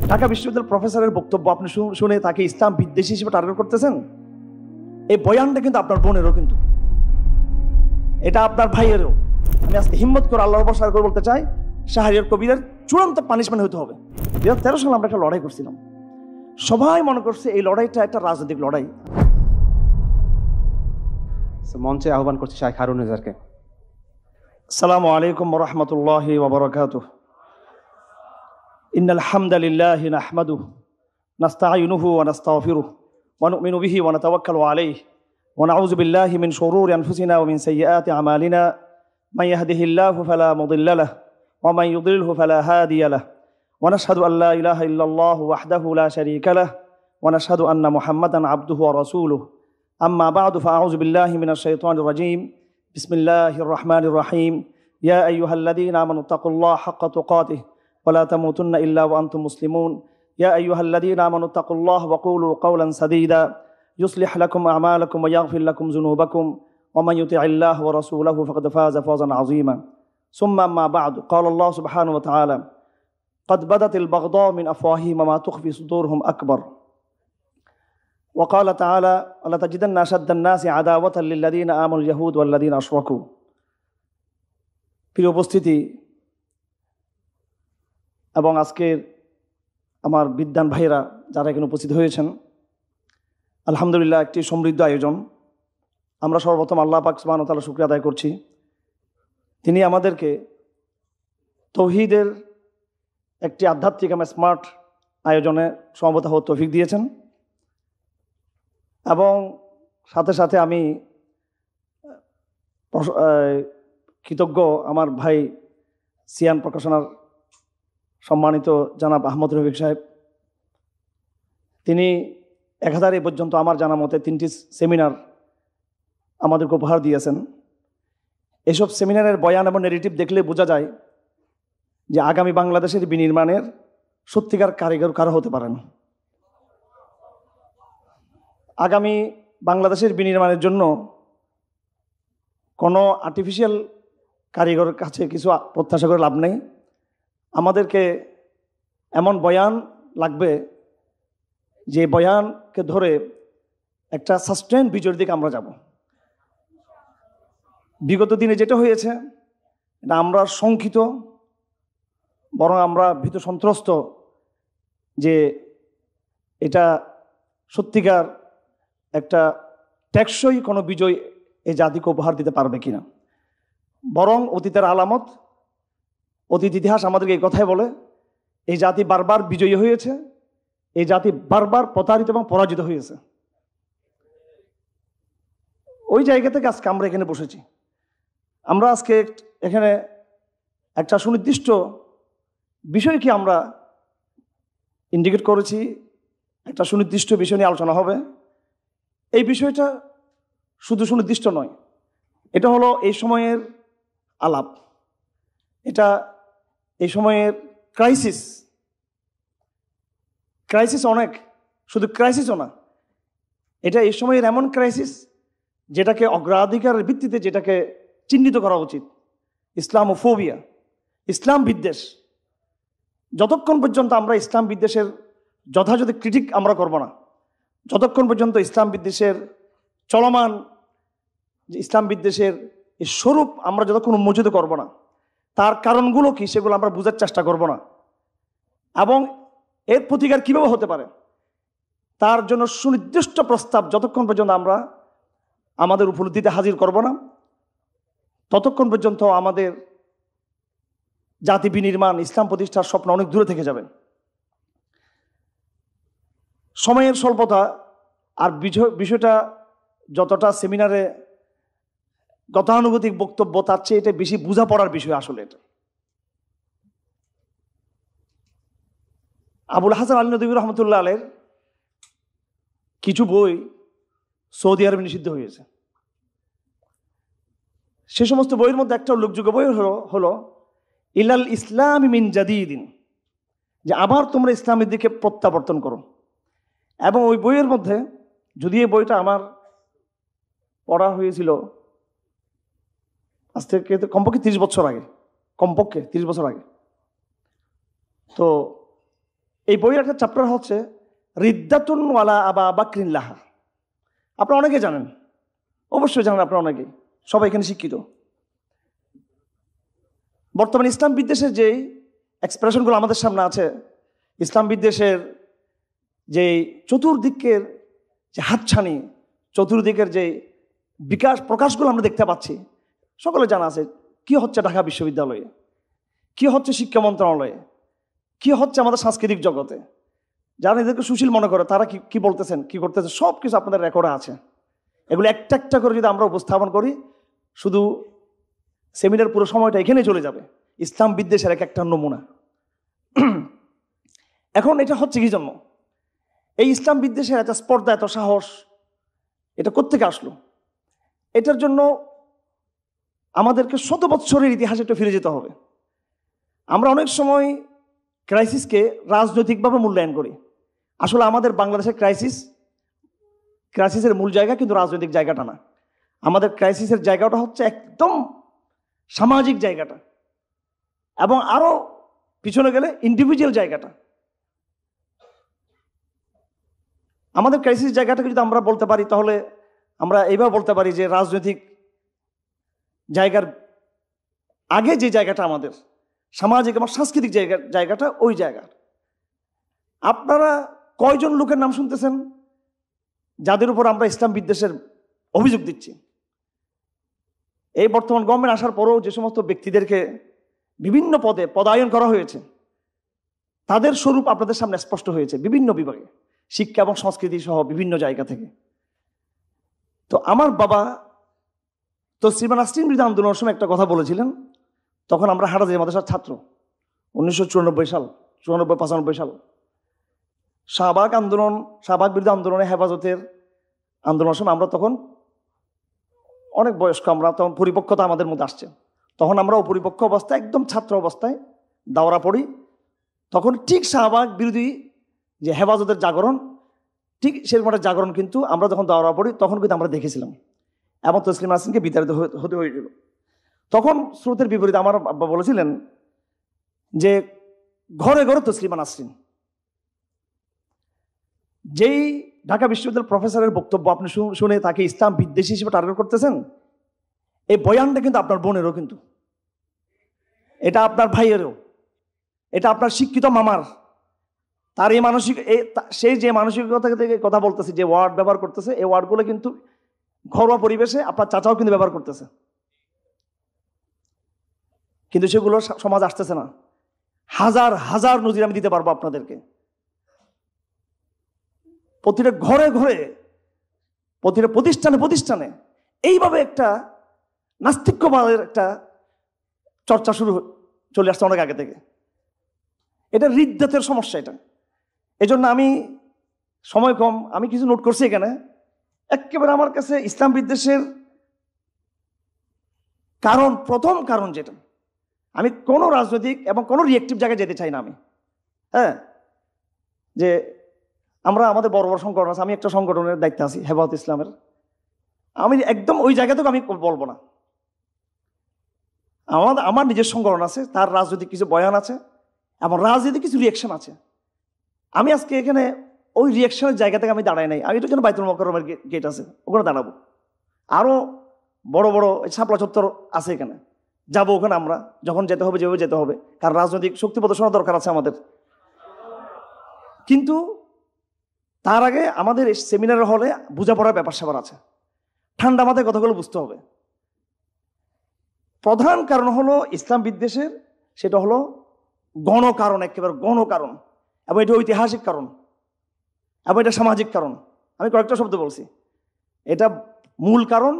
ঢাকা বিশ্ববিদ্যালয়ের প্রফেসরের বক্তব্য আপনি শুনে তাকে ইসলাম বিদ্বেষী হিসেবে টার্গেট করতেছেন। এই বয়ানটা কিন্তু আপনার বোনেরও, কিন্তু এটা আপনার ভাইয়েরও। আমি আজকে হিম্মত করে আল্লাহর উপর সার করে বলতে চাই, শাহরিয়ার কবিরের চূড়ান্ত পানিশমেন্ট হতে হবে। 2013 সালে আমরা একটা লড়াই করছিলাম, সবাই মনে করছে এই লড়াইটা একটা রাজনৈতিক লড়াই। মঞ্চে আহ্বান করছি শাইখ হারুন রেজাকে। আসসালামু আলাইকুম ওয়া রাহমাতুল্লাহি ওয়া বারাকাতুহু। ইন্নাল হামদালিল্লাহি নাহমাদুহু নাস্তাঈনুহু ওয়া নাস্তাগফিরুহু ওয়া নু'মিনু বিহি ওয়া নাতাওয়াক্কালু আলাইহি ওয়া নাউযু বিল্লাহি মিন শুরুরি আনফুসিনা ওয়া মিন সাইয়্যাতি আমালিনা মান ইয়াহদিহিল্লাহু ফালা মুদিল্লা লাহু ওয়া মান ইউদ্লিলহু ফালা হাদিয়া লাহু ওয়া নাশহাদু আন লা ইলাহা ইল্লাল্লাহু ওয়াহদাহু লা শারীকা লাহু ওয়া নাশহাদু আন্না মুহাম্মাদান আবদুহু ওয়া রাসূলুহু। আম্মা বা'দু ফাআউযু বিল্লাহি মিনাশ শাইতানির রাজীম। বিসমিল্লাহির রহমানির রহিম। ইয়া আইয়ুহাল্লাযীনা আমানুত্তাকুল্লাহা হাক্কা তুকাতিহি ওয়া লা তামুতুন্না ইল্লা ওয়া আনতুম মুসলিমুন। ইয়া আইয়ুহাল্লাযীনা আমানুত্তাকুল্লাহা ওয়া কুলু কাওলান সাদীদা ইউসলিহ লাকুম আ'মালাকুম ওয়া ইয়াগফির লাকুম যুনুবাকুম ওয়া মান ইউতি'ইল্লাহা ওয়া রাসূলাহু ফাকাদ ফাযা ফাওজান 'আযীমা। সুম্মা আম্মা বা'দু ক্বালা আল্লাহু সুবহানাহু ওয়া তাআলা قد بدت البغضاء من أفواههم وما تخفي صدورهم أكبر وقال تعالى لتجدن أشد الناس عداوة للذين آمنوا اليهود والذين أشركوا। প্রিয় উপস্থিতি এবং আজকের আমার বিদ্বান ভাইরা যারা এখানে উপস্থিত হয়েছেন, আলহামদুলিল্লাহ একটি সমৃদ্ধ আয়োজন। আমরা সর্বপ্রথম আল্লাহ পাক সুবহানাহু ওয়া তাআলা শুকরিয়া আদায় করছি, তিনি আমাদেরকে তৌহিদের একটি আধ্যাত্মিক এবং স্মার্ট আয়োজনে সমবেত হওয়ার তৌফিক দিয়েছেন। এবং সাথে সাথে আমি কৃতজ্ঞ আমার ভাই সিয়ান প্রকাশনার সম্মানিত জনাব আহমদ রফিক সাহেব, তিনি 1000 এ পর্যন্ত আমার জানা মতে 3টি সেমিনার আমাদেরকে উপহার দিয়েছেন। এসব সেমিনারের বয়ান এবং নেগেটিভ দেখলে বোঝা যায় যে আগামী বাংলাদেশের বিনির্মাণের সত্যিকার কারিগর কারো হতে পারেন। আগামী বাংলাদেশের বিনির্মাণের জন্য কোনো আর্টিফিশিয়াল কারিগরের কাছে কিছু প্রত্যাশা করে লাভ নেই। আমাদেরকে এমন বয়ান লাগবে যে বয়ানকে ধরে একটা সাস্টেইন বিজয়ের দিকে আমরা যাব। বিগত দিনে যেটা হয়েছে এটা আমরা শঙ্কিত, বরং আমরা ভীত সন্ত্রস্ত যে এটা সত্যিকার একটা টেকসই কোনো বিজয় এই জাতিকে উপহার দিতে পারবে কিনা। বরং অতীতের আলামত, অতীত ইতিহাস আমাদেরকে এই কথাই বলে, এই জাতি বারবার বিজয়ী হয়েছে, এই জাতি বারবার প্রতারিত এবং পরাজিত হয়েছে। ওই জায়গা থেকে আজকে আমরা এখানে বসেছি। আমরা আজকে এখানে একটা সুনির্দিষ্ট বিষয়কে আমরা ইন্ডিকেট করেছি, একটা সুনির্দিষ্ট বিষয় নিয়ে আলোচনা হবে। এই বিষয়টা শুধু সুনির্দিষ্ট নয়, এটা হলো এই সময়ের আলাপ, এটা এই সময়ের ক্রাইসিস অনেক, শুধু ক্রাইসিসও না, এটা এই সময়ের এমন ক্রাইসিস যেটাকে অগ্রাধিকারের ভিত্তিতে যেটাকে চিহ্নিত করা উচিত। ইসলামোফোবিয়া, ইসলাম বিদ্বেষ। যতক্ষণ পর্যন্ত আমরা ইসলাম বিদ্বেষের যথাযথ ক্রিটিক আমরা করব না, যতক্ষণ পর্যন্ত ইসলাম বিদ্বেষের চলমান যে ইসলাম বিদ্বেষের এই স্বরূপ আমরা যতক্ষণ উন্মোচিত করব না, তার কারণগুলো কি সেগুলো আমরা বোঝার চেষ্টা করব না, এবং এর প্রতিকার কীভাবে হতে পারে তার জন্য সুনির্দিষ্ট প্রস্তাব যতক্ষণ পর্যন্ত আমরা আমাদের উপলব্ধিতে হাজির করব না, ততক্ষণ পর্যন্ত আমাদের জাতি বিনির্মাণ, ইসলাম প্রতিষ্ঠার স্বপ্ন অনেক দূরে থেকে যাবে। সময়ের স্বল্পতা আর বিষয়টা যতটা সেমিনারে গতানুগতিক বক্তব্য, তার চেয়ে এটা বেশি বোঝাপড়ার বিষয়। আসলে এটা আবুল হাসান আলী নদভী রহমতুল্লাহ আলাইহির কিছু বই সৌদি আরবে নিষিদ্ধ হয়েছে। সে সমস্ত বইয়ের মধ্যে একটা উল্লেখযোগ্য বই হলো ইলাল ইসলাম মিন জাদিদিন, যে আবার তোমরা ইসলামের দিকে প্রত্যাবর্তন করো। এবং ওই বইয়ের মধ্যে, যদি এই বইটা আমার পড়া হয়েছিল আজ থেকে কমপক্ষে 30 বছর আগে, কমপক্ষে 30 বছর আগে, তো এই বইয়ের একটা চ্যাপ্টার হচ্ছে রিদ্দাতুন ওয়ালা আবা বাকরিন লাহা। আপনারা অনেকে জানেন, অবশ্যই জানেন আপনারা অনেকে, সবাই এখানে শিক্ষিত। বর্তমানে ইসলাম বিদ্বেষের যে এক্সপ্রেশনগুলো আমাদের সামনে আছে, ইসলাম বিদ্বেষের যে চতুর্দিকের যে হাতছানি, চতুর্দিকের যে বিকাশ প্রকাশগুলো আমরা দেখতে পাচ্ছি, সকলে জানা আছে কি হচ্ছে ঢাকা বিশ্ববিদ্যালয়ে, কি হচ্ছে শিক্ষা মন্ত্রণালয়ে, কি হচ্ছে আমাদের সাংস্কৃতিক জগতে। যারা নিজেদেরকে সুশীল মনে করে তারা কি বলতেছেন, কি করতেছেন, সব কিছু আপনাদের রেকর্ডে আছে। এগুলো একটা একটা করে যদি আমরা উপস্থাপন করি, শুধু সেমিনার পুরো সময়টা এখানে চলে যাবে। ইসলাম বিদ্বেষের এক একটা নমুনা। এখন এটা হচ্ছে কি জন্য, এই ইসলাম বিদ্বেষের এত স্পর্ধা, এত সাহস, এটা কোত্থেকে আসলো? এটার জন্য আমাদেরকে শত বৎসরের ইতিহাসে একটু ফিরে যেতে হবে। আমরা অনেক সময় ক্রাইসিসকে রাজনৈতিকভাবে মূল্যায়ন করি। আসলে আমাদের বাংলাদেশের ক্রাইসিসের মূল জায়গা কিন্তু রাজনৈতিক জায়গাটা না। আমাদের ক্রাইসিসের জায়গাটা হচ্ছে একদম সামাজিক জায়গাটা, এবং আরো পিছনে গেলে ইন্ডিভিজুয়াল জায়গাটা। আমাদের ক্রাইসিস জায়গাটাকে যদি আমরা বলতে পারি, তাহলে আমরা এইভাবে বলতে পারি যে রাজনৈতিক জায়গার আগে যে জায়গাটা আমাদের সামাজিক এবং সাংস্কৃতিক জায়গাটা, ওই জায়গা। আপনারা কয়জন লোকের নাম শুনতেছেন যাদের উপর আমরা ইসলাম বিদ্বেষের অভিযোগ দিচ্ছি? এই বর্তমান গভর্নমেন্ট আসার পরেও যে সমস্ত ব্যক্তিদেরকে বিভিন্ন পদে পদায়ন করা হয়েছে, তাদের স্বরূপ আপনাদের সামনে স্পষ্ট হয়েছে বিভিন্ন বিভাগে, শিক্ষা এবং সংস্কৃতি সহ বিভিন্ন জায়গা থেকে। তো আমার বাবা তসলিমা নাসরিন বিরোধী আন্দোলনের সময় একটা কথা বলেছিলেন। তখন আমরা হাটাজারি মাদ্রাসার ছাত্র, 1994 সাল, 94-95 সাল। শাহবাগ বিরোধী আন্দোলনে, হেফাজতের আন্দোলনের সময় আমরা তখন অনেক বয়স্ক, আমরা তখন পরিপক্কতা আমাদের মধ্যে আসছে। তখন আমরা অপরিপক্ক অবস্থায়, একদম ছাত্র অবস্থায় দাওরা পড়ি। তখন ঠিক শাহবাগ বিরোধী যে হেফাজতের জাগরণ, ঠিক সেরকম একটা জাগরণ কিন্তু আমরা যখন দাওরা পড়ি তখন কিন্তু আমরা দেখেছিলাম, এবং তসলিমা নাসরিনকে বিতাড়িত হতে হয়েছিল। তখন স্রোতের বিপরীতে আমার আব্বা বলেছিলেন যে ঘরে ঘরে তসলিমা নাসরিন। যেই ঢাকা বিশ্ববিদ্যালয়ের প্রফেসরের বক্তব্য আপনি শুনে তাকে ইসলাম বিদ্বেষী হিসেবে টার্গেট করতেছেন, এই বয়ানটা কিন্তু আপনার বোনেরও, কিন্তু এটা আপনার ভাইয়েরও, এটা আপনার শিক্ষিত মামার, তার এই মানসিক, সেই যে মানসিকতা থেকে কথা বলতেছে, যে ওয়ার্ড ব্যবহার করতেছে, এই ওয়ার্ডগুলো কিন্তু ঘরোয়া পরিবেশে আপনার চাচাও কিন্তু ব্যবহার করতেছে, কিন্তু সেগুলো সমাজ আসতেছে না। হাজার হাজার নজির আমি দিতে পারবো আপনাদেরকে। প্রতিটা ঘরে ঘরে, প্রতিটা প্রতিষ্ঠানে এইভাবে একটা নাস্তিক্যবাদের একটা চর্চা চলে আসছে অনেক আগে থেকে। এটা রিদ্দাতের সমস্যা। এটা এই জন্য আমি, সময় কম, আমি কিছু নোট করছি এখানে। একেবারে আমার কাছে ইসলাম বিদ্বেষের কারণ, প্রথম কারণ যেটা, আমি কোনো রাজনৈতিক এবং কোনো রিয়েক্টিভ জায়গায় যেতে চাই না আমি। হ্যাঁ, যে আমরা আমাদের বড় বড় সংগঠন আছে, আমি একটা সংগঠনের দায়িত্বে আছি, হেফাজত ইসলামের। আমি একদম ওই জায়গা থেকে আমি বলবো না। আমার নিজের সংগঠন আছে, তার রাজনৈতিক কিছু বয়ান আছে এবং রাজনৈতিক কিছু রিয়েকশন আছে। আমি আজকে এখানে ওই রিয়েকশনের জায়গা থেকে আমি দাঁড়াই নাই। আমি এটার জন্য বাইতুল মোকাররমের গেট আছে, ওখানে দাঁড়াবো। আরো বড় বড় শাপলা চত্বর আছে, এখানে যাবো। ওখানে আমরা যখন যেতে হবে, যেভাবে যেতে হবে, কারণ রাজনৈতিক শক্তি প্রদর্শনের দরকার আছে আমাদের। কিন্তু তার আগে আমাদের সেমিনারের হলে বোঝাপড়ার ব্যাপার স্যাপার আছে, ঠান্ডা মাথায় কথাগুলো বুঝতে হবে। প্রধান কারণ হলো ইসলাম বিদ্বেষের, সেটা হলো গণকারণ, একেবারে গণকারণ, এবং এটা ঐতিহাসিক কারণ, এবং এটা সামাজিক কারণ। আমি কয়েকটা শব্দ বলছি। এটা মূল কারণ,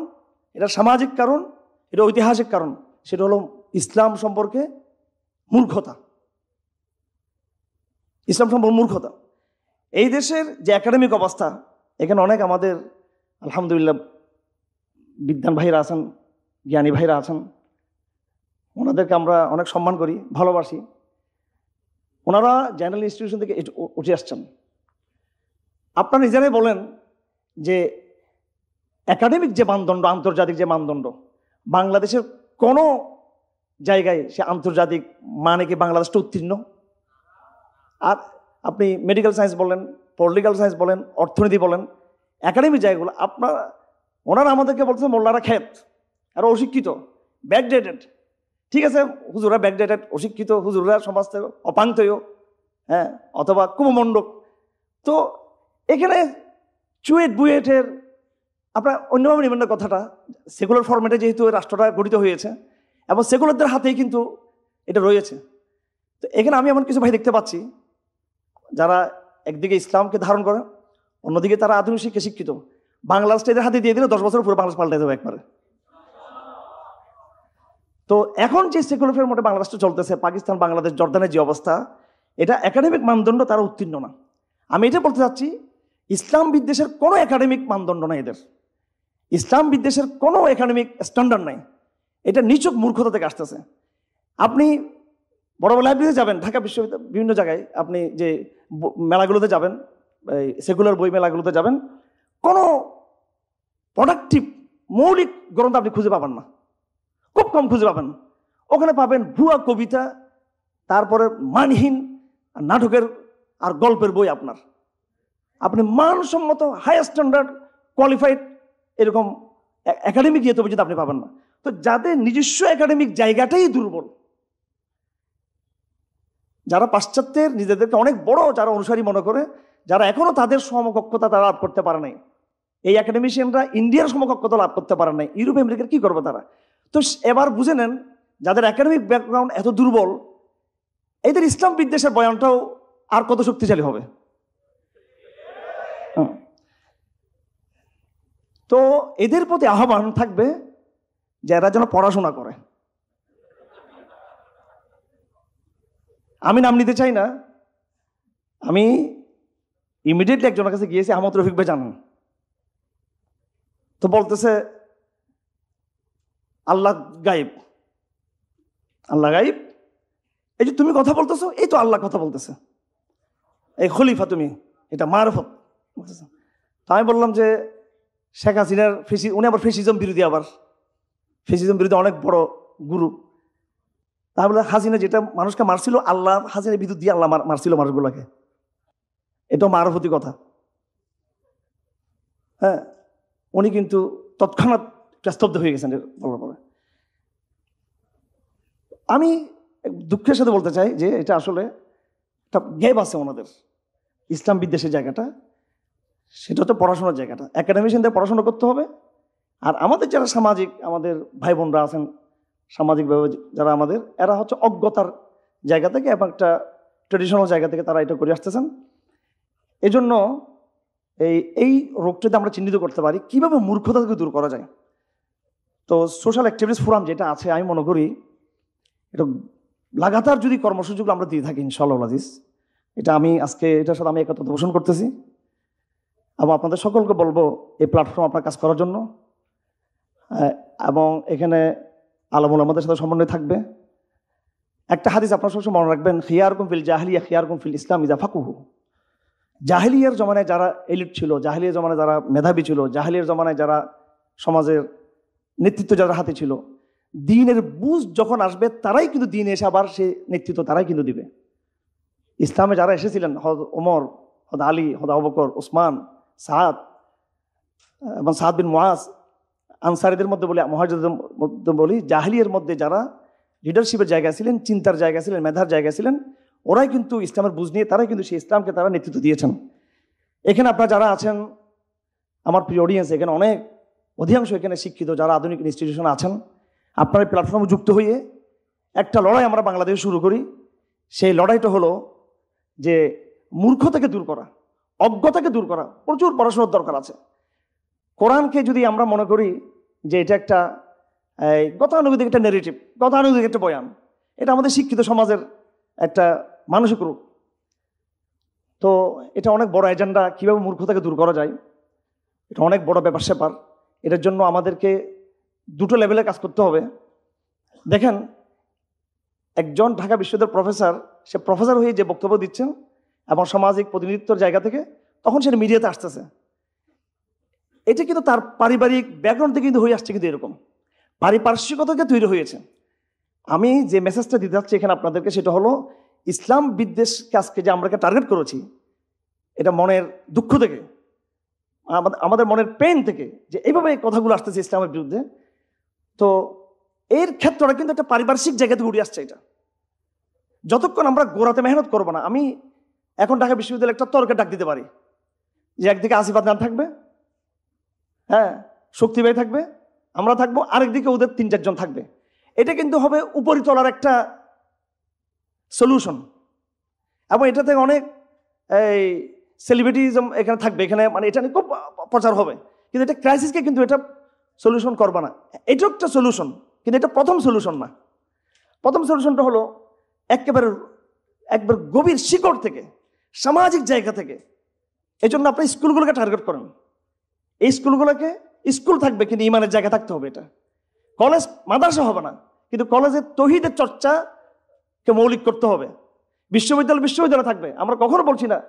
এটা সামাজিক কারণ, এটা ঐতিহাসিক কারণ। সেটা হলো ইসলাম সম্পর্কে মূর্খতা। ইসলাম সম্পর্কে মূর্খতা। এই দেশের যে একাডেমিক অবস্থা, এখানে অনেক আমাদের আলহামদুলিল্লাহ বিদ্বান ভাইরা আছেন, জ্ঞানী ভাইরা আছেন, ওনাদেরকে আমরা অনেক সম্মান করি, ভালোবাসি। ওনারা জেনারেল ইনস্টিটিউশন থেকে উঠে আসছেন। আপনারা নিজেরাই বলেন যে একাডেমিক যে মানদণ্ড, আন্তর্জাতিক যে মানদণ্ড, বাংলাদেশের কোনো জায়গায় সে আন্তর্জাতিক মানে কি বাংলাদেশটা উত্তীর্ণ? আর আপনি মেডিকেল সায়েন্স বলেন, পলিটিক্যাল সায়েন্স বলেন, অর্থনীতি বলেন, একাডেমিক জায়গাগুলো ওনারা আমাদেরকে বলছে মোল্লারা খেত আর অশিক্ষিত, ব্যাকডেটেড। ঠিক আছে, হুজুরা ব্যাকডেটেড, অশিক্ষিত, হুজুরা সমাজ থেকে অপাংতেয়, হ্যাঁ, অথবা কুমমণ্ডক। তো এখানে চুয়েট বুয়েটের আপনার অন্যভাবে নেবেন না কথাটা, সেকুলার ফরম্যাটে যেহেতু রাষ্ট্রটা গঠিত হয়েছে এবং সেকুলারদের হাতেই কিন্তু এটা রয়েছে। তো এখানে আমি এমন কিছু ভাই দেখতে পাচ্ছি যারা একদিকে ইসলামকে ধারণ করে, অন্যদিকে তারা আধুনিক শিক্ষায় শিক্ষিত। বাংলাদেশটা এদের হাতে দিয়ে দিলে 10 বছর পুরো বাংলাদেশ পাল্টে যাবে একবারে। তো এখন যে সেকুলার মোটে বাংলাদেশটা চলতেছে, পাকিস্তান, বাংলাদেশ, জর্দানের যে অবস্থা, এটা একাডেমিক মানদণ্ড তারা উত্তীর্ণ না। আমি এটা বলতে চাচ্ছি, ইসলাম বিদ্বেষের কোনো একাডেমিক মানদণ্ড নাই এদের, ইসলাম বিদ্বেষের কোনো একাডেমিক স্ট্যান্ডার্ড নাই। এটা নিছক মূর্খতা থেকে আসতেছে। আপনি বড় বড় লাইব্রেরিতে যাবেন, ঢাকা বিশ্ববিদ্যালয় বিভিন্ন জায়গায় আপনি যে মেলাগুলোতে যাবেন, সেকুলার বই মেলাগুলোতে যাবেন, কোনো প্রোডাক্টিভ মৌলিক গ্রন্থ আপনি খুঁজে পাবেন না, খুব কম খুঁজে পাবেন। ওখানে পাবেন ভুয়া কবিতা, তারপরে মানহীন নাটকের আর গল্পের বই। আপনি মানসম্মত হাই স্ট্যান্ডার্ড কোয়ালিফাইড এরকম একাডেমিক ইয়ে তবে যদি আপনি পাবেন না। তো যাদের নিজস্ব একাডেমিক জায়গাটাই দুর্বল, যারা পাশ্চাত্যের নিজেদেরকে অনেক বড় যারা অনুসারী মনে করে, যারা এখনো তাদের সমকক্ষতা তারা লাভ করতে পারে নাই, এই একাডেমিশিয়ানরা ইন্ডিয়ার সমকক্ষতা লাভ করতে পারে নাই, ইউরোপ আমেরিকার কি করবে তারা? তো এবার বুঝে নেন, যাদের একাডেমিক ব্যাকগ্রাউন্ড এত দুর্বল, এদের ইসলাম বিদ্বেষের বয়ানটাও আর কত শক্তিশালী হবে। তো এদের প্রতি আহ্বান থাকবে যে এরা যেন পড়াশোনা করে। আমি নাম নিতে চাই না, আমি ইমিডিয়েটলি একজনের কাছে গিয়েছি, আহমদ রফিক ভাই জানেন তো, বলতেছে আল্লাহ গায়েব, আল্লাহ গায়েব। এই যে তুমি কথা বলতেছো, এই তো আল্লাহ কথা বলতেছে, এই খলিফা তুমি, এটা মারফত। তো আমি বললাম যে শেখ হাসিনার উনি আবার ফেসিজম বিরোধী, আবার ফেসিজম বিরোধী অনেক বড় গুরু। তাহলে হাসিনা যেটা মানুষকে মারছিল, আল্লাহ হাসিনার বিদ্যুৎ দিয়ে আল্লাহ মারছিল মানুষগুলোকে, এটাও মারফতি কথা। হ্যাঁ, উনি কিন্তু তৎক্ষণাৎ স্তব্ধ হয়ে গেছেন বলার পরে। আমি দুঃখের সাথে বলতে চাই যে এটা আসলে একটা গ্যাপ আছে ওনাদের ইসলাম বিদ্বেষের জায়গাটা, সেটা হচ্ছে পড়াশোনার জায়গাটা। একাডেমিশিয়ানদের পড়াশোনা করতে হবে। আর আমাদের যারা সামাজিক, আমাদের ভাই বোনরা আছেন সামাজিকভাবে যারা আমাদের, এরা হচ্ছে অজ্ঞতার জায়গা থেকে এবং একটা ট্রেডিশনাল জায়গা থেকে তারা এটা করে আসতেছেন। এজন্য এই রোগটাতে আমরা চিহ্নিত করতে পারি কিভাবে মূর্খতা থেকে দূর করা যায়। তো সোশ্যাল অ্যাক্টিভিটিস ফোরাম যেটা আছে, আমি মনে করি এটা লাগাতার যদি কর্মসূচিগুলো আমরা দিয়ে থাকি ইনশাআল্লাহ আজিজ, এটা আমি আজকে এটার সাথে আমি একত্র পোষণ করতেছি এবং আপনাদের সকলকে বলবো এই প্ল্যাটফর্ম আপনার কাজ করার জন্য, এবং এখানে আলমুল আমাদের সাথে সমন্বয় থাকবে। একটা হাদিস আপনার সবসময় মনে রাখবেন, খিয়ারকুম ফিল জাহিলিয়া খিয়ারকুম ফিল ইসলাম ইজা ফাকুহু। জাহিলিয়ার জমানায় যারা এলিট ছিল, জাহিলিয়ার জমানায় যারা মেধাবী ছিল, জাহিলিয়ার জমানায় যারা সমাজের নেতৃত্ব যারা হাতে ছিল, দ্বীনের বুঝ যখন আসবে তারাই কিন্তু দ্বীন এসে আবার সে নেতৃত্ব তারাই কিন্তু দিবে। ইসলামে যারা এসেছিলেন, হযরত ওমর, হযরত আলী, হযরত আবু বকর, উসমান, সাদ এবং সাদ বিন মুআজ, আনসারীদের মধ্যে বলি, মুহাজিরদের মধ্যে বলি, জাহিলিয়ার মধ্যে যারা লিডারশিপের জায়গায় ছিলেন, চিন্তার জায়গা ছিলেন, মেধার জায়গা ছিলেন, ওরাই কিন্তু ইসলামের বুঝ নিয়ে তারাই কিন্তু সেই ইসলামকে তারা নেতৃত্ব দিয়েছেন। এখানে আপনারা যারা আছেন আমার প্রিয় অডিয়েন্স, এখানে অনেক অধিকাংশ এখানে শিক্ষিত যারা আধুনিক ইনস্টিটিউশন আছেন, আপনার এই প্ল্যাটফর্মে যুক্ত হয়ে একটা লড়াই আমরা বাংলাদেশে শুরু করি। সেই লড়াইটা হলো যে মূর্খতাকে দূর করা, অজ্ঞতাকে দূর করা। প্রচুর পড়াশোনার দরকার আছে। কোরআনকে যদি আমরা মনে করি যে এটা একটা গতানুগতিক একটা নেগেটিভ, গতানুগতিক একটা বয়ান, এটা আমাদের শিক্ষিত সমাজের একটা মানসিক রূপ। তো এটা অনেক বড় এজেন্ডা, কীভাবে মূর্খতাকে দূর করা যায়, এটা অনেক বড় ব্যাপার স্যাপার। এটার জন্য আমাদেরকে দুটো লেভেলে কাজ করতে হবে। দেখেন, একজন ঢাকা বিশ্ববিদ্যালয়ের প্রফেসর, সে প্রফেসর হয়ে যে বক্তব্য দিচ্ছেন এবং সামাজিক প্রতিনিধিত্বের জায়গা থেকে, তখন সে মিডিয়াতে আসতেছে। এটা কিন্তু তার পারিবারিক ব্যাকগ্রাউন্ড থেকে কিন্তু হয়ে আসছে, কিন্তু এরকম পারিপার্শ্বিকতা থেকে তৈরি হয়েছে। আমি যে মেসেজটা দিতে চাচ্ছি এখানে আপনাদেরকে, সেটা হলো ইসলাম বিদ্বেষকে আজকে যে আমরা টার্গেট করেছি, এটা মনের দুঃখ থেকে, আমাদের মনের পেন থেকে, যে এইভাবে এই কথাগুলো আসতেছে ইসলামের বিরুদ্ধে। তো এর ক্ষেত্রটা কিন্তু একটা পারিপার্শ্বিক জায়গা থেকে উঠে আসছে। এটা যতক্ষণ আমরা গোড়াতে মেহনত করবো না, আমি এখন ঢাকা বিশ্ববিদ্যালয়ে একটা তর্কে ডাক দিতে পারি যে একদিকে আসিফ আদনান থাকবে, হ্যাঁ, শক্তি ভাই থাকবে, আমরা থাকবো, আরেকদিকে ওদের 3-4 জন থাকবে। এটা কিন্তু হবে উপরি তলার একটা সলিউশন, এবং এটা থেকে অনেক এই সেলিব্রিটিজম এখানে থাকবে, এখানে মানে এটা নিয়ে খুব প্রচার হবে, কিন্তু এটা ক্রাইসিসকে কিন্তু এটা সলিউশন করবে না। এটাও একটা সলিউশন, কিন্তু এটা প্রথম সলিউশন না। প্রথম সলিউশনটা হলো একবার গভীর শিকড় থেকে, সামাজিক জায়গা থেকে। এই জন্য আপনি স্কুলগুলোকে টার্গেট করেন। এই স্কুলগুলোকে স্কুল থাকবে, কিন্তু ইমানের জায়গা থাকতে হবে। এটা কলেজ মাদ্রাসা হবে না, কিন্তু কলেজের তৌহিদের চর্চাকে মৌলিক করতে হবে। বিশ্ববিদ্যালয় থাকবে। আমরা কখনো বলছি না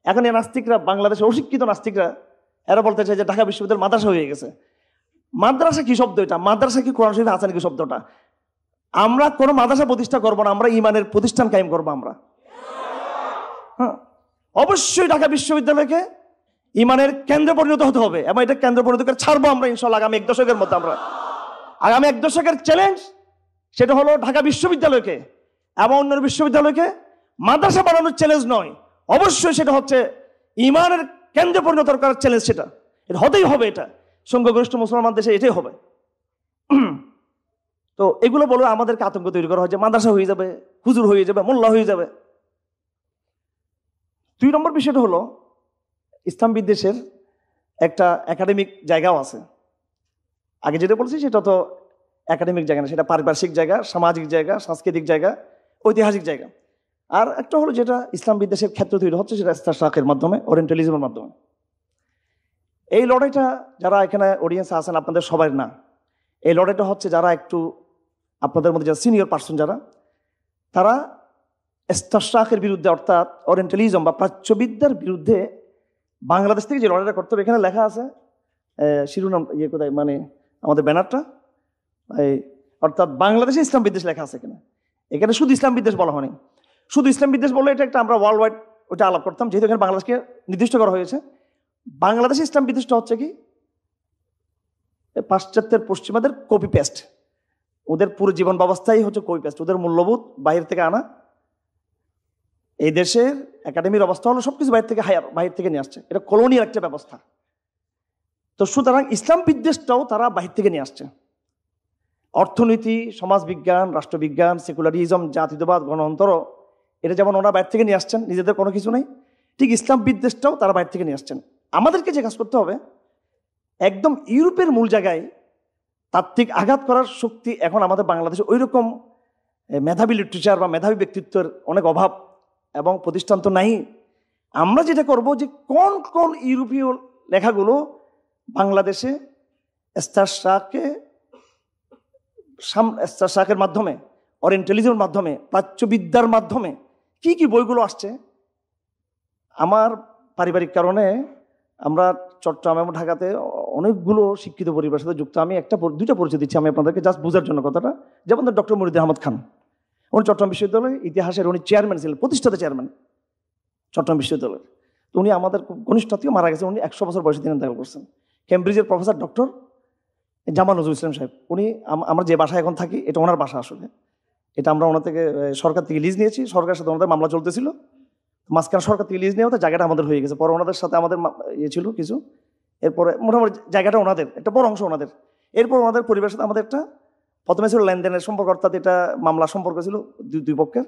এখন এই নাস্তিকরা, বাংলাদেশের অশিক্ষিত নাস্তিকরা, এরা বলতে চায় যে ঢাকা বিশ্ববিদ্যালয় মাদ্রাসা হয়ে গেছে। মাদ্রাসা কি শব্দ? এটা মাদ্রাসা কি কোরআন শরীফে আছে নাকি শব্দটা? আমরা কোনো মাদ্রাসা প্রতিষ্ঠা করবো না, আমরা ইমানের প্রতিষ্ঠান কায়েম করবো আমরা। হ্যাঁ, অবশ্যই ঢাকা বিশ্ববিদ্যালয়কে ইমানের কেন্দ্রে পরিণত হতে হবে, এবং এটা কেন্দ্র পরিণত করে ছাড়বো আমরা ইনশাল্লাহ আগামী 1 দশকের মধ্যে। আমরা আগামী 1 দশকের চ্যালেঞ্জ সেটা হলো ঢাকা বিশ্ববিদ্যালয়কে এবং অন্য বিশ্ববিদ্যালয়কে মাদ্রাসা বানানোর চ্যালেঞ্জ নয়, অবশ্যই সেটা হচ্ছে ইমানের কেন্দ্রে পরিণত করার চ্যালেঞ্জ। সেটা হতেই হবে, এটা সংখ্যাগরিষ্ঠ মুসলমান দেশে এটাই হবে। তো এগুলো বলে আমাদেরকে আতঙ্ক তৈরি করা হয় যে মাদ্রাসা হয়ে যাবে, হুজুর হয়ে যাবে, মোল্লা হয়ে যাবে। 2 নম্বর বিষয়টা হলো ইসলাম বিদ্বেষের একটা একাডেমিক জায়গাও আছে। আগে যেটা বলছি সেটা তো একাডেমিক জায়গা না, সেটা পারিপার্শ্বিক জায়গা, সামাজিক জায়গা, সাংস্কৃতিক জায়গা, ঐতিহাসিক জায়গা। আর একটা হলো যেটা ইসলাম বিদ্বেষের ক্ষেত্র তৈরি হচ্ছে, সেটা ইস্তেশরাকের মাধ্যমে, ওরিয়েন্টালিজমের মাধ্যমে। এই লড়াইটা যারা এখানে অডিয়েন্সে আছেন আপনাদের সবাই না, এই লড়াইটা হচ্ছে যারা একটু আপনাদের মধ্যে যারা সিনিয়র পার্সন যারা, তারা ইস্তেশরাকের বিরুদ্ধে, অর্থাৎ ওরিয়েন্টালিজম বা প্রাচ্যবিদ্যার বিরুদ্ধে বাংলাদেশ থেকে যে লড়াইটা করতে হবে। এখানে লেখা আছে শিরোনাম কোথায়, মানে আমাদের ব্যানারটা, অর্থাৎ বাংলাদেশে ইসলাম বিদ্বেষ লেখা আছে। এখানে শুধু ইসলাম বিদ্বেষ বলা হয়নি। শুধু ইসলাম বিদ্বেষ বললে এটা একটা আমরা ওয়ার্ল্ড ওয়াইড ওইটা আলাপ করতাম, যেহেতু এখানে বাংলাদেশকে নির্দিষ্ট করা হয়েছে। বাংলাদেশে ইসলাম বিদ্বেষটা হচ্ছে কি, পাশ্চাত্যের পশ্চিমাদের কপি পেস্ট। ওদের পুরো জীবন ব্যবস্থাই হচ্ছে কপি পেস্ট, ওদের মূল্যবোধ বাহির থেকে আনা। এই দেশের একাডেমির অবস্থা হলো সবকিছু বাহির থেকে নিয়ে আসছে, এটা কলোনিয়াল একটা ব্যবস্থা। তো সুতরাং ইসলাম বিদ্বেষটাও তারা বাহির থেকে নিয়ে আসছে। অর্থনীতি, সমাজবিজ্ঞান, রাষ্ট্রবিজ্ঞান, সেকুলারিজম, জাতীয়তাবাদ, গণতন্ত্র, এটা যেমন ওরা বাইরে থেকে নিয়ে আসছেন, নিজেদের কোনো কিছু নেই, ঠিক ইসলাম বিদ্বেষটাও তারা বাইরে থেকে নিয়ে আসছেন। আমাদেরকে যে কাজ করতে হবে, একদম ইউরোপের মূল জায়গায় তাত্ত্বিক আঘাত করার শক্তি এখন আমাদের বাংলাদেশে ওই রকম মেধাবী লিটারেচার বা মেধাবী ব্যক্তিত্বের অনেক অভাব এবং প্রতিষ্ঠান তো নাই। আমরা যেটা করব যে কোন কোন ইউরোপীয় লেখাগুলো বাংলাদেশে ইস্তেশরাকের মাধ্যমে, ওরিয়েন্টালিজমের মাধ্যমে, প্রাচ্যবিদ্যার মাধ্যমে কি কি বইগুলো আসছে। আমার পারিবারিক কারণে আমরা চট্টগ্রাম এবং ঢাকাতে অনেকগুলো শিক্ষিত পরিবারের সাথে যুক্ত। আমি দুইটা পরিচয় দিচ্ছি আমি আপনাদেরকে, জাস্ট বোঝার জন্য কথাটা। যেমন ডক্টর মুরিদ আহমদ খান, উনি চট্টগ্রাম বিশ্ববিদ্যালয়ের ইতিহাসের উনি চেয়ারম্যান ছিলেন, প্রতিষ্ঠাতা চেয়ারম্যান চট্টগ্রাম বিশ্ববিদ্যালয়ের। তো উনি আমাদের খুব ঘনিষ্ঠ আত্মীয়, মারা গেছেন, উনি 100 বছর বয়সে তিনি ইন্তেকাল করছেন। কেমব্রিজের প্রফেসর ডক্টর জামাল নজরুল ইসলাম সাহেব, উনি আমরা যে বাসায় এখন থাকি এটা ওনার বাসা। আসলে এটা আমরা ওনার থেকে সরকার থেকে লিজ নিয়েছি, সরকারের সাথে ওনাদের মামলা চলতেছিল, মাঝখানে সরকার থেকে লিজ নিয়ে হতে জায়গাটা আমাদের হয়ে গেছে। পরে ওনাদের সাথে আমাদের ছিল কিছু, এরপরে মোটামুটি জায়গাটা ওনাদের, একটা বড় অংশ ওনাদের। এরপর ওনাদের পরিবারের সাথে আমাদের একটা প্রথমে ছিল লেনদেনের সম্পর্ক, অর্থাৎ এটা মামলা সম্পর্ক ছিল দুই পক্ষের।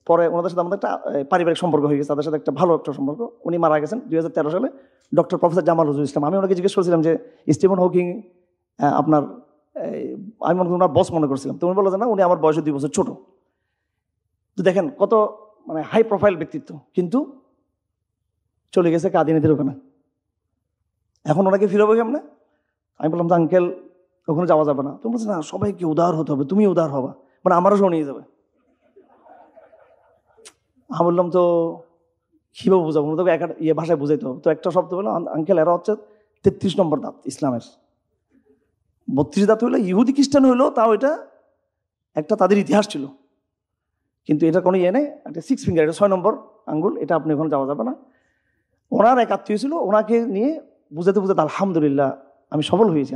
পরে ওনাদের সাথে আমাদের একটা পারিবারিক সম্পর্ক হয়ে গেছে, তাদের সাথে একটা ভালো একটা সম্পর্ক। উনি মারা গেছেন 2013 সালে, ডক্টর প্রফেসর জামাল নজরুল ইসলাম। আমি ওনাকে জিজ্ঞেস করেছিলাম যে স্টিফেন হকিং আপনার, আমি মনে করি ওনার বস মনে করছিলাম। তো উনি বললেন না, উনি আমার বয়সে 2 বছর ছোট। তো দেখেন কত মানে হাই প্রোফাইল ব্যক্তিত্ব, কিন্তু চলে গেছে কাদিনীদের ওখানে। এখন ওনাকে ফিরবো কেমনে? আমি বললাম যে আঙ্কেল ওখানে যাওয়া যাবে না। তুমি বলছো না, সবাইকে উদার হতে হবে, তুমি উদার হবা, মানে আমারও সব নিয়ে যাবে। আমি বললাম তো কীভাবে বোঝাবো, তোকে ভাষায় বুঝাইতে হবে। তো একটা শব্দ বললো, আঙ্কেল এরা হচ্ছে 33 নম্বর দাঁত ইসলামের। 32 দাঁত হইলো ইহুদি খ্রিস্টান হইলো, তাও এটা একটা তাদের ইতিহাস ছিল। কিন্তু এটা কোনো ইয়ে নেই, একটা 6 ফিঙ্গার, এটা 6 নম্বর আঙ্গুল, এটা আপনি ওখানে যাওয়া যাবে না। ওনার এক আত্মীয় ছিল, ওনাকে নিয়ে বুঝাতে বুঝাতে আলহামদুলিল্লাহ আমি সফল হয়েছি।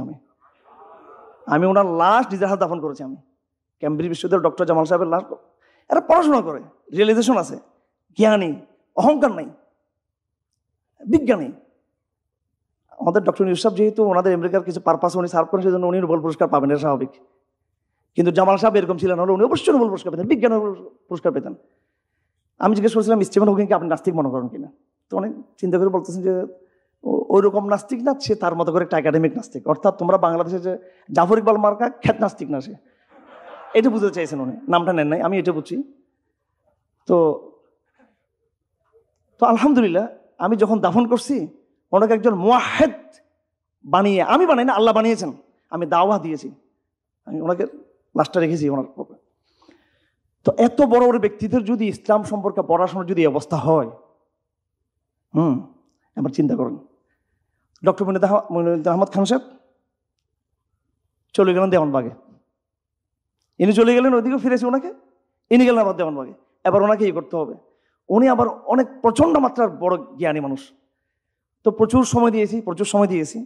আমি ওনার লাশ নিজের হাত দাফন করেছি। আমি ক্যামব্রিজ বিশ্ববিদ্যালয়ের ডক্টর জামাল সাহেবের লাশ, এরা পড়াশোনা করে, রিয়েলাইজেশন আছে, জ্ঞানী, অহংকার নাই, বিজ্ঞানী। আমাদের ডক্টর ইউসুফ যেহেতু ওনাদের আমেরিকার কিছু পারপাস উনি সার্ভ করেন, সেজন্য উনি নোবেল পুরস্কার পাবেন, এটা স্বাভাবিক। কিন্তু জামাল সাহেব এরকম ছিলেন, হলে উনি অবশ্যই নোবেল পুরস্কার পেতেন, বিজ্ঞান পুরস্কার পেতেন। আমি জিজ্ঞেস করেছিলাম স্টিফেন হকিংকে আপনি নাস্তিক মনে করেন কিনা? তো অনেক চিন্তা করে বলতেছেন যে ওই রকম নাস্তিক না, সে তার মতো করে একটা একাডেমিক নাস্তিক। অর্থাৎ তোমরা বাংলাদেশে যে জাফর ইকবাল মার্কা খ্যাত নাস্তিক না, সে এটা বুঝতে চাইছেন উনি, নামটা নেন নাই, আমি এটা বুঝছি। তো আলহামদুলিল্লাহ আমি যখন দাফন করছি, ওনাকে একজন মুয়াহিদ বানিয়ে, আমি বানাই না, আল্লাহ বানিয়েছেন, আমি দাওয়া দিয়েছি, আমি ওনাকে লাশটা রেখেছি ওনার। তো এত বড় বড় ব্যক্তিদের যদি ইসলাম সম্পর্কে পড়াশোনার যদি অবস্থা হয়, এবার চিন্তা করেন। ডক্টর মনির আহমদ খান সাহেব চলে গেলেন দেওয়ানবাগে, ইনি চলে গেলেন, ওইদিকে ফিরেছে ওনাকে, ইনি গেলেন আবার দেওয়ানবাগে, এবার ওনাকে ই করতে হবে। উনি আবার অনেক প্রচণ্ড মাত্রার বড় জ্ঞানী মানুষ, তো প্রচুর সময় দিয়েছি।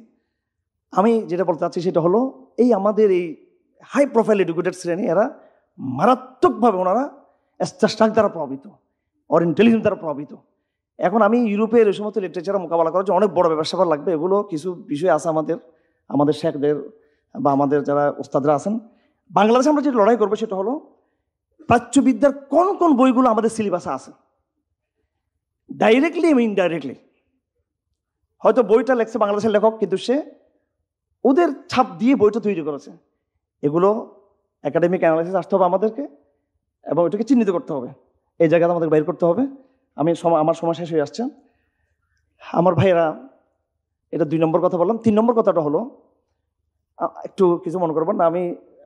আমি যেটা বলতে চাচ্ছি সেটা হলো, এই আমাদের এই হাই প্রোফাইল এডুকেটেড শ্রেণী, এরা মারাত্মকভাবে ওনারা স্ট্রাক দ্বারা প্রভাবিত, ওর ইন্টেলিজেন্স দ্বারা প্রভাবিত। এখন আমি ইউরোপের এই সমস্ত লিটারেচার মোকাবেলা করার জন্য অনেক বড় ব্যবসা লাগবে, এগুলো কিছু বিষয় আছে আমাদের শেখদের বা আমাদের যারা ওস্তাদরা আছেন। বাংলাদেশে আমরা যেটা লড়াই করবো সেটা হলো প্রাচ্যবিদ্যার কোন কোন বইগুলো আমাদের সিলেবাসে আছে, ডাইরেক্টলি এবং ইনডাইরেক্টলি। হয়তো বইটা লেখছে বাংলাদেশের লেখক, কিন্তু সে ওদের ছাপ দিয়ে বইটা তৈরি করেছে। এগুলো একাডেমিক অ্যানালাইসিস আসতে হবে আমাদেরকে, এবং এটাকে চিহ্নিত করতে হবে, এই জায়গাতে আমাদের বাইর করতে হবে। আমার সময় শেষ হয়ে আসছে। আমার ভাইয়েরা, এটা 2 নম্বর কথা বললাম। 3 নম্বর কথাটা হলো, একটু কিছু মনে করবেন না, আমি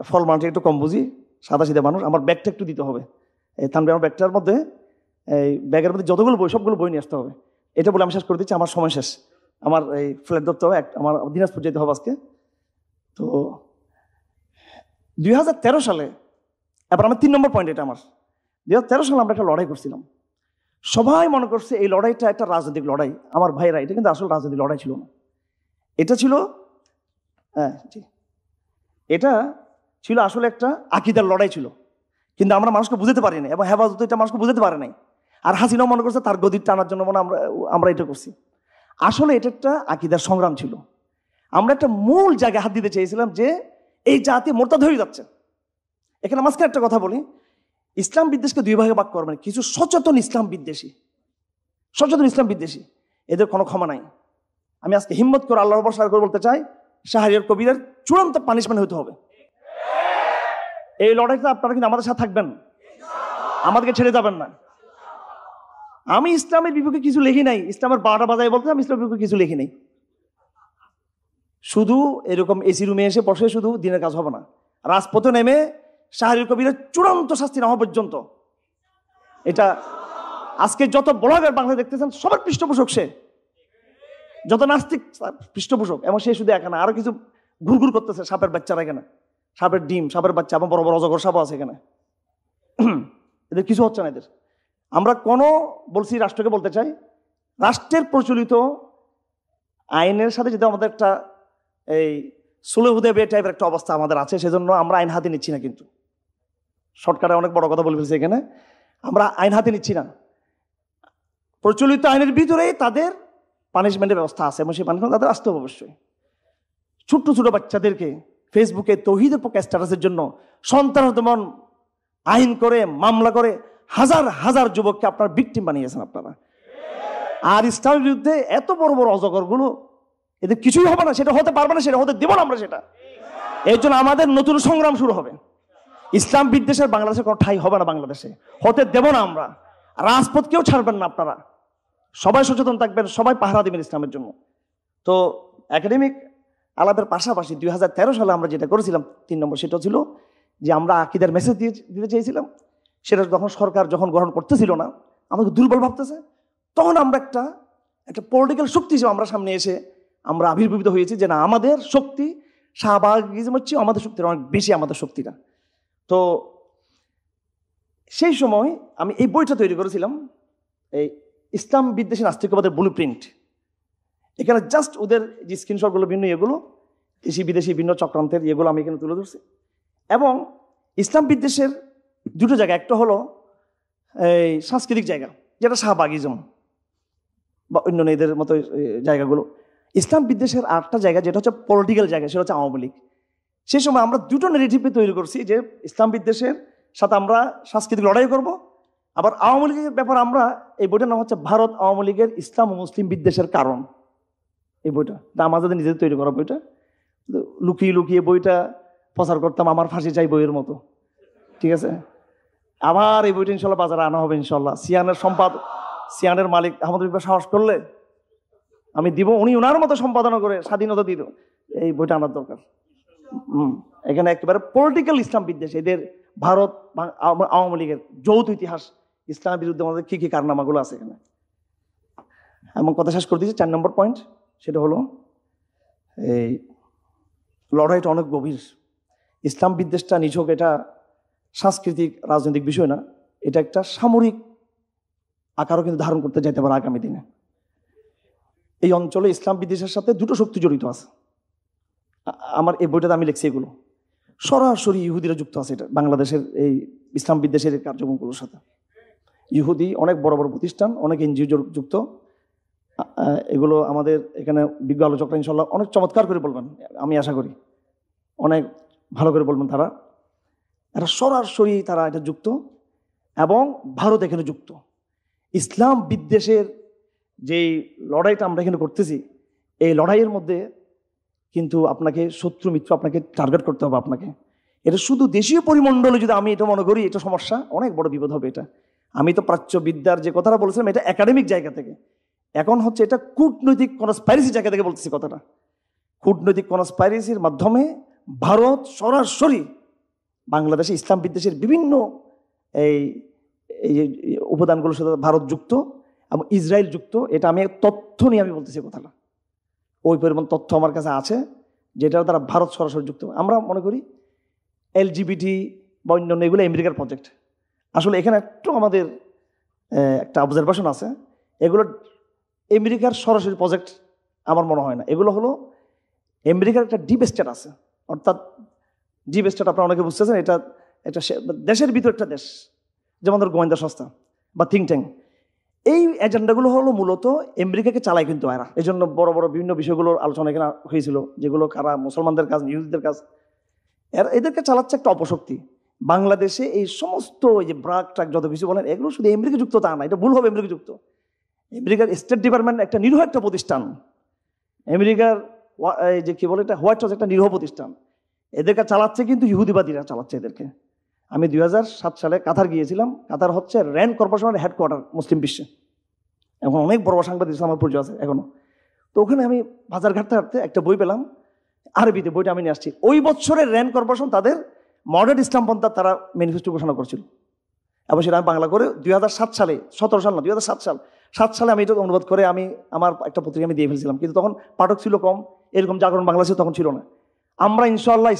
ফল মানুষ একটু কম বুঝি, সাদা সিধা মানুষ, আমার ব্যাগটা একটু দিতে হবে। এই থানবে আমার ব্যাগটার মধ্যে, এই ব্যাগের মধ্যে যতগুলো বই সবগুলো বই নিয়ে আসতে হবে। এটা বলে আমি শেষ করে দিচ্ছি, আমার সময় শেষ, আমার এই ফ্ল্যাট ধরতে হবে, আমার দিনাজপুর যেতে হবে আজকে। তো 2013 সালে, এবার আমার 3 নম্বর পয়েন্ট, এটা আমার 2013 সালে আমরা একটা লড়াই করছিলাম। সবাই মনে করছে এই লড়াইটা একটা রাজনৈতিক লড়াই। আমার ভাইরা, এটা কিন্তু আসলে রাজনৈতিক লড়াই ছিল না, এটা ছিল এটা ছিল আসলে একটা আকীদার লড়াই ছিল। কিন্তু আমরা মানুষকে বুঝতে পারি না, এবং হেফাজত এটা মানুষকে বুঝতে পারে নাই। আর হাসিনাও মনে করছে তার গদির টানার জন্য মনে আমরা এটা করছি। আসলে এটা একটা আকীদার সংগ্রাম ছিল। আমরা একটা মূল জায়গায় হাত দিতে চেয়েছিলাম যে এই জাতি মোরতাদ হয়ে যাচ্ছে। এখানে মাঝখানে একটা কথা বলি, ইসলাম বিদ্বেষকে 2 ভাগে ভাগ করবেন। কিছু সচেতন ইসলাম বিদ্বেষী, এদের কোনো ক্ষমা নাই। আমি আজকে হিম্মত করে আল্লাহর উপর সার করে বলতে চাই, শাহরিয়ার কবিরের চূড়ান্ত পানিশমেন্ট হতে হবে। এই লড়াইটা আপনারা কিন্তু আমাদের সাথে থাকবেন, আমাদেরকে ছেড়ে যাবেন না। আমি ইসলামের বিপক্ষে কিছু লিখি নাই, ইসলামের 12টা বাজায় বলতে আমি ইসলামের বিপক্ষে কিছু লিখি নাই। শুধু এরকম এসি রুমে এসে বসে শুধু দিনের কাজ হবে না, রাজপথে নেমে শাহরিয়ার কবিরের চূড়ান্ত শাস্তি না হওয়া পর্যন্ত। এটা আজকে যত ব্লগার বাংলাদেশে দেখতেছেন সবার পৃষ্ঠপোষক সে, যত নাস্তিক পৃষ্ঠপোষক, এবং সে শুধু একা না, আরো কিছু ঘুরঘুর করতেছে সাপের বাচ্চারা এখানে, সাপের ডিম, সাপের বাচ্চা, এবং বড় বড় অজগর সাপও আছে এখানে। এদের কিছু হচ্ছে না। এদের আমরা বলছি রাষ্ট্রকে বলতে চাই, রাষ্ট্রের প্রচলিত আইনের সাথে যদি আমাদের একটা এই সুলহ হুদায়বিয়া টাইপের একটা অবস্থা আমাদের আছে, সেজন্য আমরা আইন হাতে নিচ্ছি না। কিন্তু শর্টকাটে অনেক বড় কথা বলে ফেলছি এখানে, আমরা আইন হাতে নিচ্ছি না। প্রচলিত আইনের ভিতরেই তাদের পানিশমেন্টের ব্যবস্থা আছে, এবং সেই পানিশমেন্ট তাদের আসতে হবে অবশ্যই। ছোট্ট ছোট বাচ্চাদেরকে ফেসবুকে তৌহিদের পক্ষে স্ট্যাটাসের জন্য সন্ত্রাস দমন আইন করে, মামলা করে হাজার হাজার যুবককে আপনার ভিকটিম বানিয়েছেন আপনারা। আর ইসলামের বিরুদ্ধে এত বড় বড় অজগরগুলো, এদের কিছুই হবে না, সেটা হতে পারবে না, সেটা হতে দেব না আমরা সেটা। এই জন্য আমাদের নতুন সংগ্রাম শুরু হবে। ইসলাম বিদ্বেষের বাংলাদেশে কোনো ঠাঁই হবে না, বাংলাদেশে হতে দেব না আমরা। রাজপথ কেউ ছাড়বেন না, আপনারা সবাই সচেতন থাকবেন, সবাই পাহারা দেবেন ইসলামের জন্য। তো একাডেমিক আলাপের পাশাপাশি 2013 সালে আমরা যেটা করেছিলাম 3 নম্বর, সেটা ছিল যে আমরা আকীদার মেসেজ দিতে চেয়েছিলাম। সেটা সরকার যখন গ্রহণ করতেছিল না, আমাকে দুর্বল ভাবতেছে, তখন আমরা একটা পলিটিক্যাল শক্তি হিসেবে আমরা সামনে এসে আমরা আবির্ভূত হয়েছি যে না, আমাদের শক্তি শাহবাগিজম হচ্ছে আমাদের শক্তির অনেক বেশি, আমাদের শক্তিটা। তো সেই সময় আমি এই বইটা তৈরি করেছিলাম, এই ইসলাম বিদ্বেষী নাস্তিকবাদের ব্লু প্রিন্ট। এখানে জাস্ট ওদের যে স্ক্রিনশটগুলো বিভিন্ন এগুলো দেশি বিদেশি বিভিন্ন চক্রান্তের এগুলো আমি এখানে তুলে ধরছি। এবং ইসলাম বিদ্বেষের দুটো জায়গা, একটা হলো এই সাংস্কৃতিক জায়গা যেটা শাহবাগিজম বা অন্য এদের মতো জায়গাগুলো। ইসলাম বিদ্বেষের আরেকটা জায়গা যেটা হচ্ছে পলিটিক্যাল জায়গা, সেটা হচ্ছে আওয়ামী লীগ। সেই সময় আমরা দুটো নেগেটিভে তৈরি করছি, যে ইসলাম বিদ্বেষের সাথে আমরা সাংস্কৃতিক লড়াই করব, আবার আওয়ামী লীগের ব্যাপার আমরা, এই বইটার নাম হচ্ছে ভারত আওয়ামী লীগের ইসলাম ও মুসলিম বিদ্বেষের কারণ। এই বইটা আমাদের নিজেদের তৈরি করা বইটা, লুকিয়ে লুকিয়ে বইটা প্রচার করতাম আমার ফাঁসি চাই বইয়ের মতো, ঠিক আছে। আবার এই বইটা ইনশাল্লাহ বাজারে আনা হবে ইনশাল্লাহ। সিয়ানের মালিক আহমদ রফিক সাহস করলে আমি দিব, উনি ওনার মতো সম্পাদনা করে স্বাধীনতা দিল, এই বইটা আনার দরকার। এখানে একেবারে পলিটিক্যাল ইসলাম বিদ্বেষ, এদের ভারত আওয়ামী লীগের যৌথ ইতিহাস, ইসলামের বিরুদ্ধে আমাদের কি কি কারনামাগুলো আছে এখানে। এমন কথা শেষ করে দিয়েছি। 4 নম্বর পয়েন্ট, সেটা হলো এই লড়াইটা অনেক গভীর। ইসলাম বিদ্বেষটা নিছক এটা সাংস্কৃতিক রাজনৈতিক বিষয় না, এটা একটা সামরিক আকারও কিন্তু ধারণ করতে যাইতে পারে আগামী দিনে। এই অঞ্চলে ইসলাম বিদ্বেষের সাথে দুটো শক্তি জড়িত আছে। আমার এই বইটাতে আমি লিখছি এগুলো সরাসরি ইহুদিরা যুক্ত আছে এটা বাংলাদেশের এই ইসলাম বিদ্বেষের কার্যক্রমগুলোর সাথে। ইহুদি অনেক বড় বড় প্রতিষ্ঠান, অনেক এনজিও যুক্ত। এগুলো আমাদের এখানে বিজ্ঞ আলোচকরা ইনশাল্লাহ অনেক চমৎকার করে বলবেন, আমি আশা করি অনেক ভালো করে বলবেন। এরা সরাসরি তারা এটা যুক্ত, এবং ভারত এখানে যুক্ত। ইসলাম বিদ্বেষের যে লড়াইটা আমরা এখানে করতেছি, এই লড়াইয়ের মধ্যে কিন্তু আপনাকে শত্রু মিত্র আপনাকে টার্গেট করতে হবে। আপনাকে এটা শুধু দেশীয় পরিমণ্ডলে যদি আমি এটা মনে করি, এটা সমস্যা, অনেক বড় বিপদ হবে এটা। আমি তো প্রাচ্য বিদ্যার যে কথাটা বলেছিলাম, এটা একাডেমিক জায়গা থেকে, এখন হচ্ছে এটা কূটনৈতিক কনস্পাইরেসি জায়গা থেকে বলতেছি কথাটা। কূটনৈতিক কনস্পাইরেসির মাধ্যমে ভারত সরাসরি বাংলাদেশে ইসলাম বিদ্বেষের বিভিন্ন এই উপাদানগুলোর সাথে ভারত যুক্ত এবং ইসরায়েল যুক্ত। এটা আমি তথ্য নিয়ে আমি বলতেছি কথাটা, ওই পরিমাণ তথ্য আমার কাছে আছে যেটা দ্বারা ভারত সরাসরি যুক্ত। আমরা মনে করি এলজিবিটি বা অন্যান্য এগুলো আমেরিকার প্রজেক্ট। আসলে এখানে একটু আমাদের একটা অবজারভেশন আছে, এগুলো আমেরিকার সরাসরি প্রজেক্ট আমার মনে হয় না। এগুলো হলো আমেরিকার একটা ডিপ স্টেট আছে, অর্থাৎ ডিপ স্টেট আপনারা অনেকে বুঝতেছেন, এটা একটা দেশের ভিতর একটা দেশ, যেমন ধর গোয়েন্দা সংস্থা বা থিঙ্ক ট্যাঙ্ক। এই এজেন্ডাগুলো হলো মূলত আমেরিকাকে চালায় কিন্তু এরা। এই জন্য বড় বড় বিভিন্ন বিষয়গুলোর আলোচনা এখানে হয়েছিল, যেগুলো কারা মুসলমানদের কাজ, ইহুদিদের কাজ, এদেরকে চালাচ্ছে একটা অপশক্তি। বাংলাদেশে এই সমস্ত এই যে ব্রাক ট্রাক যত কিছু বলেন, এগুলো শুধু আমেরিকা যুক্ত তা না, এটা ভুল হবে। আমেরিকা যুক্ত, আমেরিকার স্টেট ডিপার্টমেন্ট একটা নিরীহ একটা প্রতিষ্ঠান, আমেরিকার যে কি বলে এটা হোয়াইট হাউস একটা নিরীহ প্রতিষ্ঠান। এদেরকে চালাচ্ছে কিন্তু ইহুদিবাদীরা চালাচ্ছে এদেরকে। আমি 2007 সালে কাতার গিয়েছিলাম। কাতার হচ্ছে র্যান্ড কর্পোরেশনের হেডকোয়ার্টার মুসলিম বিশ্বে, এখন অনেক বড় বড় সাংবাদিক আমার পরিচয় আছে এখনো। তো ওখানে আমি বাজার ঘাটতে হাঁটতে একটা বই পেলাম আরবিতে, বইটা আমি নিয়ে আসছি। ওই বছরের র্যান্ড কর্পোরেশন তাদের মডার্ন ইসলামপন্থা তারা ম্যানিফেস্টো ঘোষণা করছিল, এবং সেটা আমি বাংলা করে 2007 সালে, 17 সাল না 2007 সালে আমি এটা অনুবাদ করে আমি আমার একটা পত্রিকা আমি দিয়ে ফেলছিলাম। কিন্তু তখন পাঠক ছিল কম, এরকম জাগরণ বাংলাদেশে তখন ছিল না। আমরা ইনশাআল্লাহ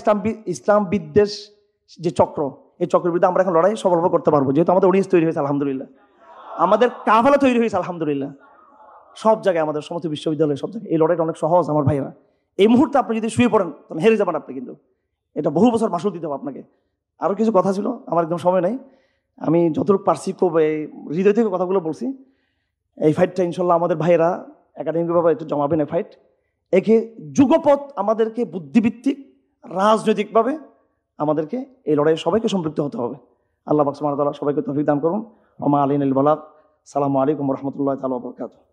ইসলাম বিদ্বেষ যে চক্র, এই চক্রের বিরুদ্ধে আমরা এখন লড়াই সফলভাবে করতে পারবো, যেহেতু আমাদের অডিয়েন্স তৈরি হয়েছে আলহামদুলিল্লাহ, আমাদের কাফেলা তৈরি হয়েছে আলহামদুলিল্লাহ, সব জায়গায় আমাদের সমস্ত বিশ্ববিদ্যালয়ে সব জায়গায়। এই লড়াইটা অনেক সহজ আমার ভাইরা। এই মুহূর্তে আপনি যদি শুয়ে পড়েন তাহলে হেরে যাবেন আপনি, কিন্তু এটা বহু বছর মাসুল দিতে হবে আপনাকে। আরও কিছু কথা ছিল, আমার একদম সময় নেই, আমি যতটুকু পারছি খুব এই হৃদয় থেকে কথাগুলো বলছি। এই ফাইটটা ইনশাল্লাহ আমাদের ভাইয়েরা একাডেমিকভাবে একটু জমাবেন। এই ফাইট একে যুগপথ আমাদেরকে বুদ্ধিভিত্তিক রাজনৈতিকভাবে আমাদেরকে এই লড়াইয়ে সবাইকে সম্পৃক্ত হতে হবে। আল্লাহ পাক সুবহানাহু ওয়া তাআলা সবাইকে তৌফিক দান করুন। ওমা আলাইনাল বালাগ। আসসালামু আলাইকুম ওয়া রাহমাতুল্লাহি তাআলা ওয়া বারাকাতুহু।